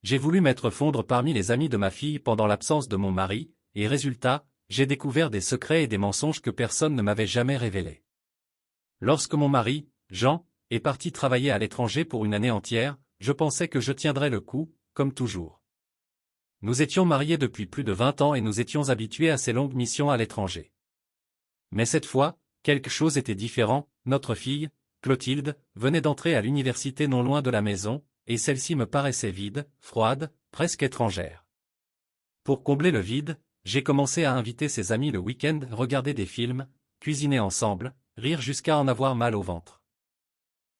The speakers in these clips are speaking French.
J'ai voulu m'être fondre parmi les amis de ma fille pendant l'absence de mon mari, et résultat, j'ai découvert des secrets et des mensonges que personne ne m'avait jamais révélés. Lorsque mon mari, Jean, est parti travailler à l'étranger pour une année entière, je pensais que je tiendrais le coup, comme toujours. Nous étions mariés depuis plus de 20 ans et nous étions habitués à ces longues missions à l'étranger. Mais cette fois, quelque chose était différent, notre fille, Clotilde, venait d'entrer à l'université non loin de la maison, et celle-ci me paraissait vide, froide, presque étrangère. Pour combler le vide, j'ai commencé à inviter ses amis le week-end, regarder des films, cuisiner ensemble, rire jusqu'à en avoir mal au ventre.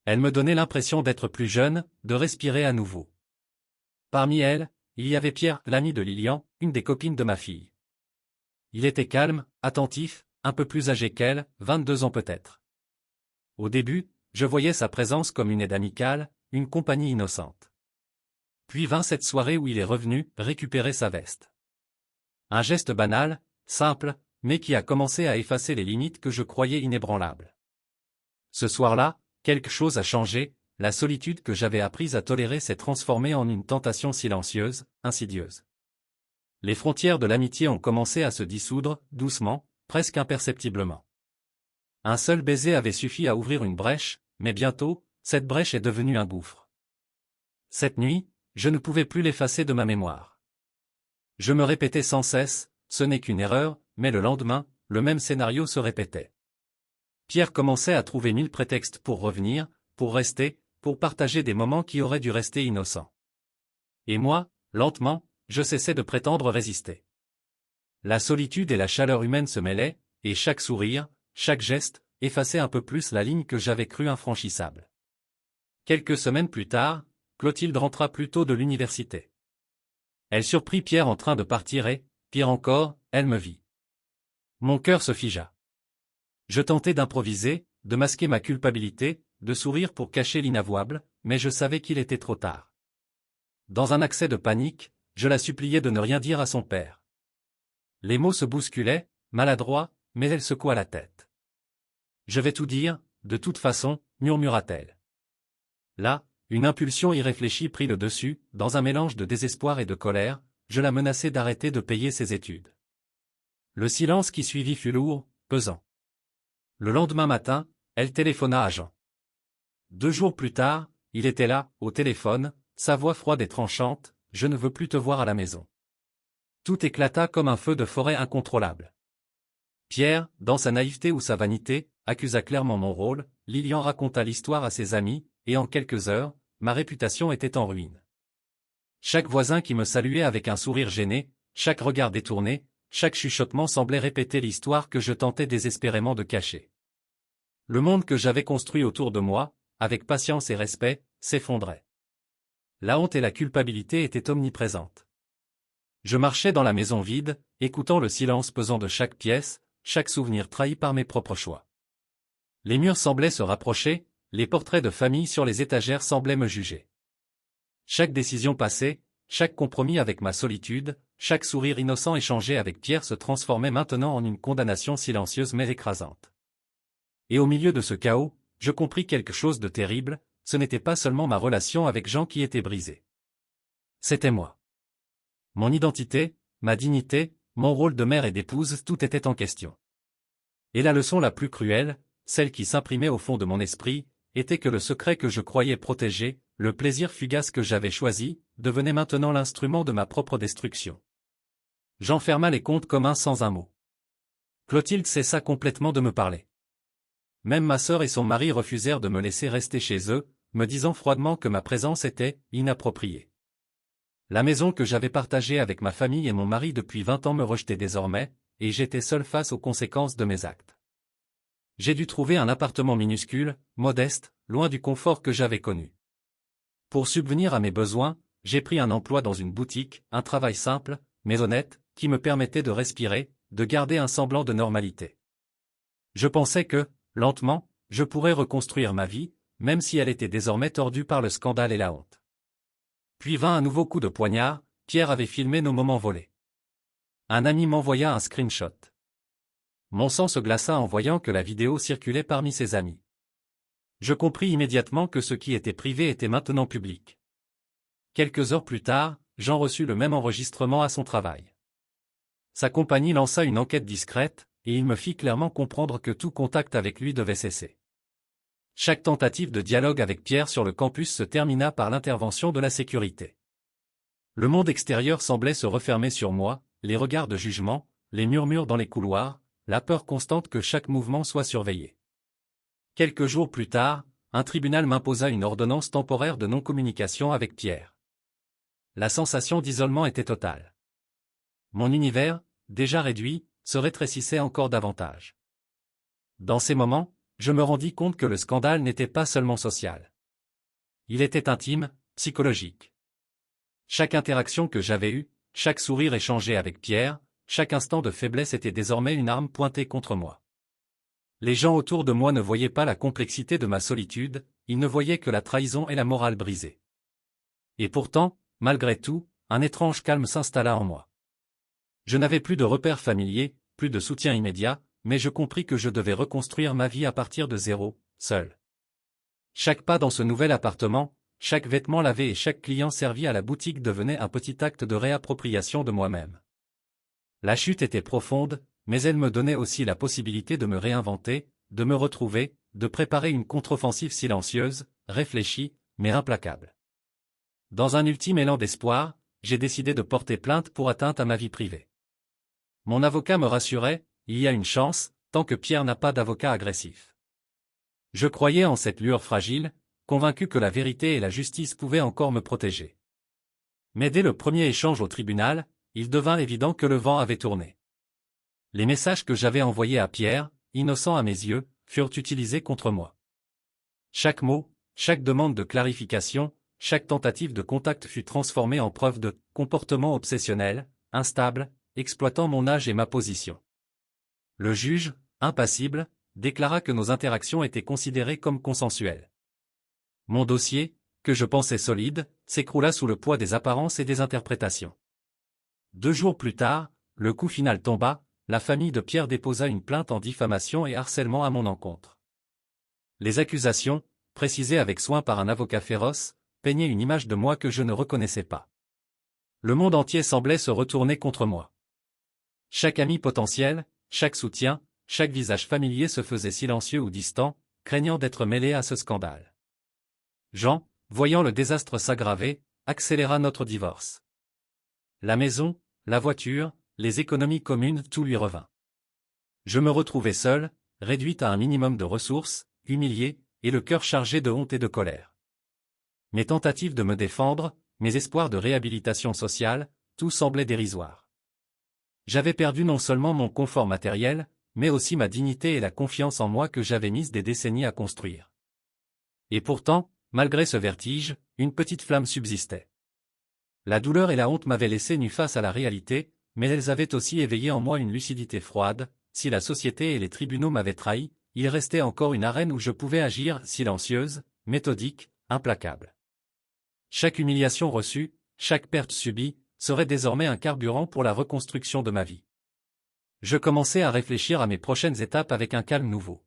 Elle me donnait l'impression d'être plus jeune, de respirer à nouveau. Parmi elles, il y avait Pierre, l'ami de Lilian, une des copines de ma fille. Il était calme, attentif, un peu plus âgé qu'elle, 22 ans peut-être. Au début, je voyais sa présence comme une aide amicale, une compagnie innocente. Puis vint cette soirée où il est revenu récupérer sa veste. Un geste banal, simple, mais qui a commencé à effacer les limites que je croyais inébranlables. Ce soir-là, quelque chose a changé, la solitude que j'avais apprise à tolérer s'est transformée en une tentation silencieuse, insidieuse. Les frontières de l'amitié ont commencé à se dissoudre, doucement, presque imperceptiblement. Un seul baiser avait suffi à ouvrir une brèche, mais bientôt, cette brèche est devenue un gouffre. Cette nuit, je ne pouvais plus l'effacer de ma mémoire. Je me répétais sans cesse, ce n'est qu'une erreur, mais le lendemain, le même scénario se répétait. Pierre commençait à trouver 1000 prétextes pour revenir, pour rester, pour partager des moments qui auraient dû rester innocents. Et moi, lentement, je cessais de prétendre résister. La solitude et la chaleur humaine se mêlaient, et chaque sourire, chaque geste, effaçait un peu plus la ligne que j'avais crue infranchissable. Quelques semaines plus tard, Clotilde rentra plus tôt de l'université. Elle surprit Pierre en train de partir et, pire encore, elle me vit. Mon cœur se figea. Je tentais d'improviser, de masquer ma culpabilité, de sourire pour cacher l'inavouable, mais je savais qu'il était trop tard. Dans un accès de panique, je la suppliai de ne rien dire à son père. Les mots se bousculaient, maladroits, mais elle secoua la tête. « Je vais tout dire, de toute façon, » murmura-t-elle. Là, une impulsion irréfléchie prit le dessus, dans un mélange de désespoir et de colère, je la menaçai d'arrêter de payer ses études. Le silence qui suivit fut lourd, pesant. Le lendemain matin, elle téléphona à Jean. 2 jours plus tard, il était là, au téléphone, sa voix froide et tranchante, « Je ne veux plus te voir à la maison. » Tout éclata comme un feu de forêt incontrôlable. Pierre, dans sa naïveté ou sa vanité, accusa clairement mon rôle, Lilian raconta l'histoire à ses amis, et en quelques heures, ma réputation était en ruine. Chaque voisin qui me saluait avec un sourire gêné, chaque regard détourné, chaque chuchotement semblait répéter l'histoire que je tentais désespérément de cacher. Le monde que j'avais construit autour de moi, avec patience et respect, s'effondrait. La honte et la culpabilité étaient omniprésentes. Je marchais dans la maison vide, écoutant le silence pesant de chaque pièce, chaque souvenir trahi par mes propres choix. Les murs semblaient se rapprocher, les portraits de famille sur les étagères semblaient me juger. Chaque décision passée, chaque compromis avec ma solitude, chaque sourire innocent échangé avec Pierre se transformait maintenant en une condamnation silencieuse mais écrasante. Et au milieu de ce chaos, je compris quelque chose de terrible, ce n'était pas seulement ma relation avec Jean qui était brisée. C'était moi. Mon identité, ma dignité, mon rôle de mère et d'épouse, tout était en question. Et la leçon la plus cruelle, celle qui s'imprimait au fond de mon esprit, était que le secret que je croyais protégé, le plaisir fugace que j'avais choisi, devenait maintenant l'instrument de ma propre destruction. J'enferma les comptes communs sans un mot. Clotilde cessa complètement de me parler. Même ma sœur et son mari refusèrent de me laisser rester chez eux, me disant froidement que ma présence était inappropriée. La maison que j'avais partagée avec ma famille et mon mari depuis 20 ans me rejetait désormais, et j'étais seul face aux conséquences de mes actes. J'ai dû trouver un appartement minuscule, modeste, loin du confort que j'avais connu. Pour subvenir à mes besoins, j'ai pris un emploi dans une boutique, un travail simple, mais honnête, qui me permettait de respirer, de garder un semblant de normalité. Je pensais que, lentement, je pourrais reconstruire ma vie, même si elle était désormais tordue par le scandale et la honte. Puis vint un nouveau coup de poignard, Pierre avait filmé nos moments volés. Un ami m'envoya un screenshot. Mon sang se glaça en voyant que la vidéo circulait parmi ses amis. Je compris immédiatement que ce qui était privé était maintenant public. Quelques heures plus tard, Jean reçut le même enregistrement à son travail. Sa compagnie lança une enquête discrète, et il me fit clairement comprendre que tout contact avec lui devait cesser. Chaque tentative de dialogue avec Pierre sur le campus se termina par l'intervention de la sécurité. Le monde extérieur semblait se refermer sur moi, les regards de jugement, les murmures dans les couloirs, la peur constante que chaque mouvement soit surveillé. Quelques jours plus tard, un tribunal m'imposa une ordonnance temporaire de non-communication avec Pierre. La sensation d'isolement était totale. Mon univers, déjà réduit, se rétrécissait encore davantage. Dans ces moments, je me rendis compte que le scandale n'était pas seulement social. Il était intime, psychologique. Chaque interaction que j'avais eue, chaque sourire échangé avec Pierre, chaque instant de faiblesse était désormais une arme pointée contre moi. Les gens autour de moi ne voyaient pas la complexité de ma solitude, ils ne voyaient que la trahison et la morale brisée. Et pourtant, malgré tout, un étrange calme s'installa en moi. Je n'avais plus de repères familiers, plus de soutien immédiat, mais je compris que je devais reconstruire ma vie à partir de zéro, seul. Chaque pas dans ce nouvel appartement, chaque vêtement lavé et chaque client servi à la boutique devenait un petit acte de réappropriation de moi-même. La chute était profonde, mais elle me donnait aussi la possibilité de me réinventer, de me retrouver, de préparer une contre-offensive silencieuse, réfléchie, mais implacable. Dans un ultime élan d'espoir, j'ai décidé de porter plainte pour atteinte à ma vie privée. Mon avocat me rassurait, il y a une chance, tant que Pierre n'a pas d'avocat agressif. Je croyais en cette lueur fragile, convaincu que la vérité et la justice pouvaient encore me protéger. Mais dès le premier échange au tribunal, il devint évident que le vent avait tourné. Les messages que j'avais envoyés à Pierre, innocents à mes yeux, furent utilisés contre moi. Chaque mot, chaque demande de clarification, chaque tentative de contact fut transformée en preuve de comportement obsessionnel, instable, exploitant mon âge et ma position. Le juge, impassible, déclara que nos interactions étaient considérées comme consensuelles. Mon dossier, que je pensais solide, s'écroula sous le poids des apparences et des interprétations. 2 jours plus tard, le coup final tomba, la famille de Pierre déposa une plainte en diffamation et harcèlement à mon encontre. Les accusations, précisées avec soin par un avocat féroce, peignaient une image de moi que je ne reconnaissais pas. Le monde entier semblait se retourner contre moi. Chaque ami potentiel, chaque soutien, chaque visage familier se faisait silencieux ou distant, craignant d'être mêlé à ce scandale. Jean, voyant le désastre s'aggraver, accéléra notre divorce. La maison, la voiture, les économies communes, tout lui revint. Je me retrouvai seul, réduit à un minimum de ressources, humilié, et le cœur chargé de honte et de colère. Mes tentatives de me défendre, mes espoirs de réhabilitation sociale, tout semblait dérisoire. J'avais perdu non seulement mon confort matériel, mais aussi ma dignité et la confiance en moi que j'avais mise des décennies à construire. Et pourtant, malgré ce vertige, une petite flamme subsistait. La douleur et la honte m'avaient laissé nu face à la réalité, mais elles avaient aussi éveillé en moi une lucidité froide. Si la société et les tribunaux m'avaient trahi, il restait encore une arène où je pouvais agir, silencieuse, méthodique, implacable. Chaque humiliation reçue, chaque perte subie, serait désormais un carburant pour la reconstruction de ma vie. Je commençais à réfléchir à mes prochaines étapes avec un calme nouveau.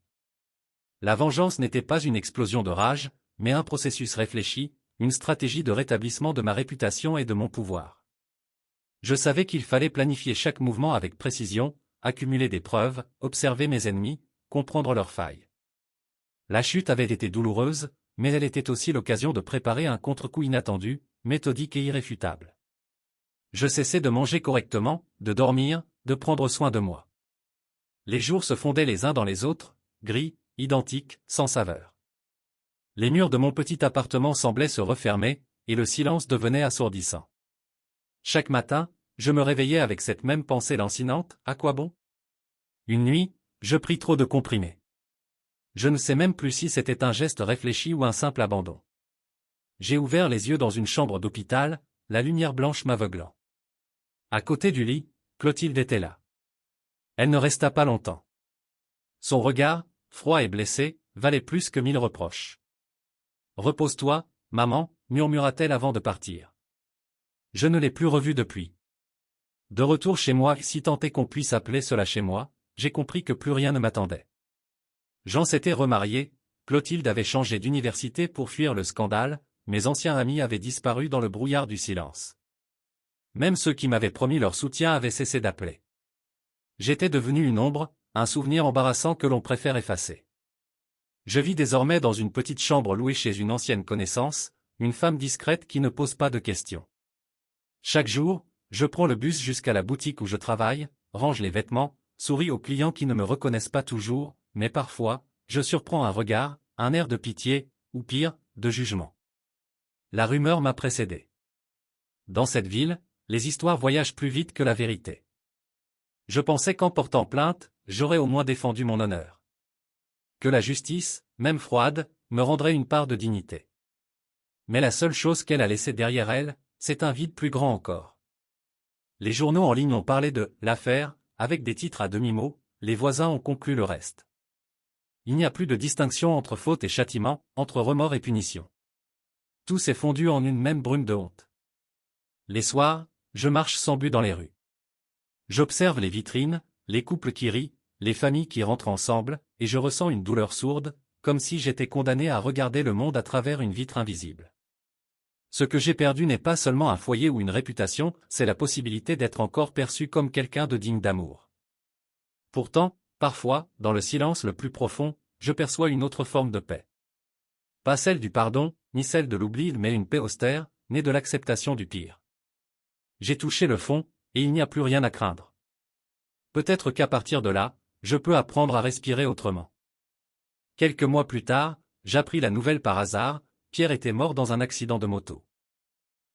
La vengeance n'était pas une explosion de rage, mais un processus réfléchi, une stratégie de rétablissement de ma réputation et de mon pouvoir. Je savais qu'il fallait planifier chaque mouvement avec précision, accumuler des preuves, observer mes ennemis, comprendre leurs failles. La chute avait été douloureuse, mais elle était aussi l'occasion de préparer un contre-coup inattendu, méthodique et irréfutable. Je cessais de manger correctement, de dormir, de prendre soin de moi. Les jours se fondaient les uns dans les autres, gris, identiques, sans saveur. Les murs de mon petit appartement semblaient se refermer, et le silence devenait assourdissant. Chaque matin, je me réveillais avec cette même pensée lancinante, à quoi bon? Une nuit, je pris trop de comprimés. Je ne sais même plus si c'était un geste réfléchi ou un simple abandon. J'ai ouvert les yeux dans une chambre d'hôpital, la lumière blanche m'aveuglant. À côté du lit, Clotilde était là. Elle ne resta pas longtemps. Son regard, froid et blessé, valait plus que 1000 reproches. « Repose-toi, maman » murmura-t-elle avant de partir. Je ne l'ai plus revue depuis. De retour chez moi, si tant est qu'on puisse appeler cela chez moi, j'ai compris que plus rien ne m'attendait. Jean s'était remarié, Clotilde avait changé d'université pour fuir le scandale, mes anciens amis avaient disparu dans le brouillard du silence. Même ceux qui m'avaient promis leur soutien avaient cessé d'appeler. J'étais devenu une ombre, un souvenir embarrassant que l'on préfère effacer. Je vis désormais dans une petite chambre louée chez une ancienne connaissance, une femme discrète qui ne pose pas de questions. Chaque jour, je prends le bus jusqu'à la boutique où je travaille, range les vêtements, souris aux clients qui ne me reconnaissent pas toujours, mais parfois, je surprends un regard, un air de pitié, ou pire, de jugement. La rumeur m'a précédé. Dans cette ville, les histoires voyagent plus vite que la vérité. Je pensais qu'en portant plainte, j'aurais au moins défendu mon honneur. Que la justice, même froide, me rendrait une part de dignité. Mais la seule chose qu'elle a laissée derrière elle, c'est un vide plus grand encore. Les journaux en ligne ont parlé de « l'affaire », avec des titres à demi-mot, les voisins ont conclu le reste. Il n'y a plus de distinction entre faute et châtiment, entre remords et punition. Tout s'est fondu en une même brume de honte. Les soirs, je marche sans but dans les rues. J'observe les vitrines, les couples qui rient, les familles qui rentrent ensemble, et je ressens une douleur sourde, comme si j'étais condamné à regarder le monde à travers une vitre invisible. Ce que j'ai perdu n'est pas seulement un foyer ou une réputation, c'est la possibilité d'être encore perçu comme quelqu'un de digne d'amour. Pourtant, parfois, dans le silence le plus profond, je perçois une autre forme de paix. Pas celle du pardon, ni celle de l'oubli, mais une paix austère, née de l'acceptation du pire. J'ai touché le fond, et il n'y a plus rien à craindre. Peut-être qu'à partir de là, je peux apprendre à respirer autrement. Quelques mois plus tard, j'appris la nouvelle par hasard, Pierre était mort dans un accident de moto.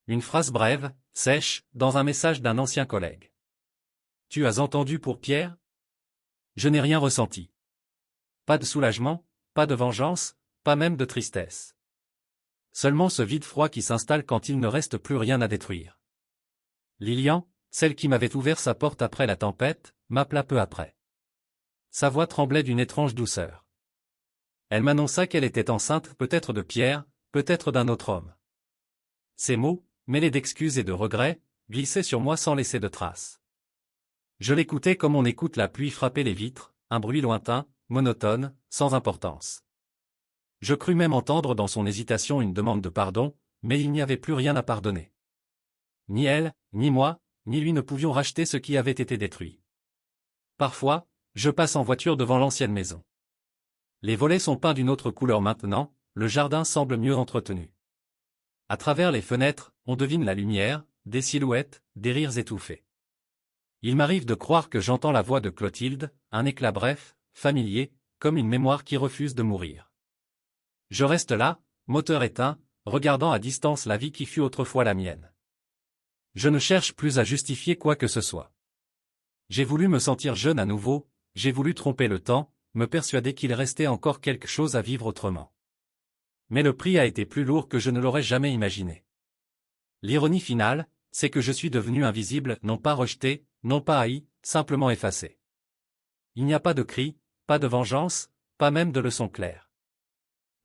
Une phrase brève, sèche, dans un message d'un ancien collègue. « Tu as entendu pour Pierre ?» Je n'ai rien ressenti. Pas de soulagement, pas de vengeance, pas même de tristesse. Seulement ce vide froid qui s'installe quand il ne reste plus rien à détruire. Lilian, celle qui m'avait ouvert sa porte après la tempête, m'appela peu après. Sa voix tremblait d'une étrange douceur. Elle m'annonça qu'elle était enceinte peut-être de Pierre, peut-être d'un autre homme. Ces mots, mêlés d'excuses et de regrets, glissaient sur moi sans laisser de traces. Je l'écoutais comme on écoute la pluie frapper les vitres, un bruit lointain, monotone, sans importance. Je crus même entendre dans son hésitation une demande de pardon, mais il n'y avait plus rien à pardonner. Ni elle, ni moi, ni lui ne pouvions racheter ce qui avait été détruit. Parfois, je passe en voiture devant l'ancienne maison. Les volets sont peints d'une autre couleur maintenant, le jardin semble mieux entretenu. À travers les fenêtres, on devine la lumière, des silhouettes, des rires étouffés. Il m'arrive de croire que j'entends la voix de Clotilde, un éclat bref, familier, comme une mémoire qui refuse de mourir. Je reste là, moteur éteint, regardant à distance la vie qui fut autrefois la mienne. Je ne cherche plus à justifier quoi que ce soit. J'ai voulu me sentir jeune à nouveau, j'ai voulu tromper le temps, me persuader qu'il restait encore quelque chose à vivre autrement. Mais le prix a été plus lourd que je ne l'aurais jamais imaginé. L'ironie finale, c'est que je suis devenu invisible, non pas rejeté, non pas haï, simplement effacé. Il n'y a pas de cri, pas de vengeance, pas même de leçon claire.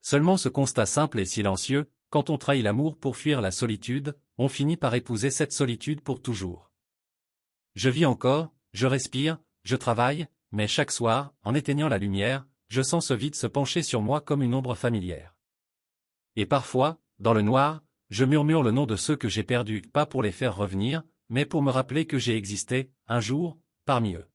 Seulement ce constat simple et silencieux, quand on trahit l'amour pour fuir la solitude, on finit par épouser cette solitude pour toujours. Je vis encore, je respire, je travaille, mais chaque soir, en éteignant la lumière, je sens ce vide se pencher sur moi comme une ombre familière. Et parfois, dans le noir, je murmure le nom de ceux que j'ai perdus, pas pour les faire revenir, mais pour me rappeler que j'ai existé, un jour, parmi eux.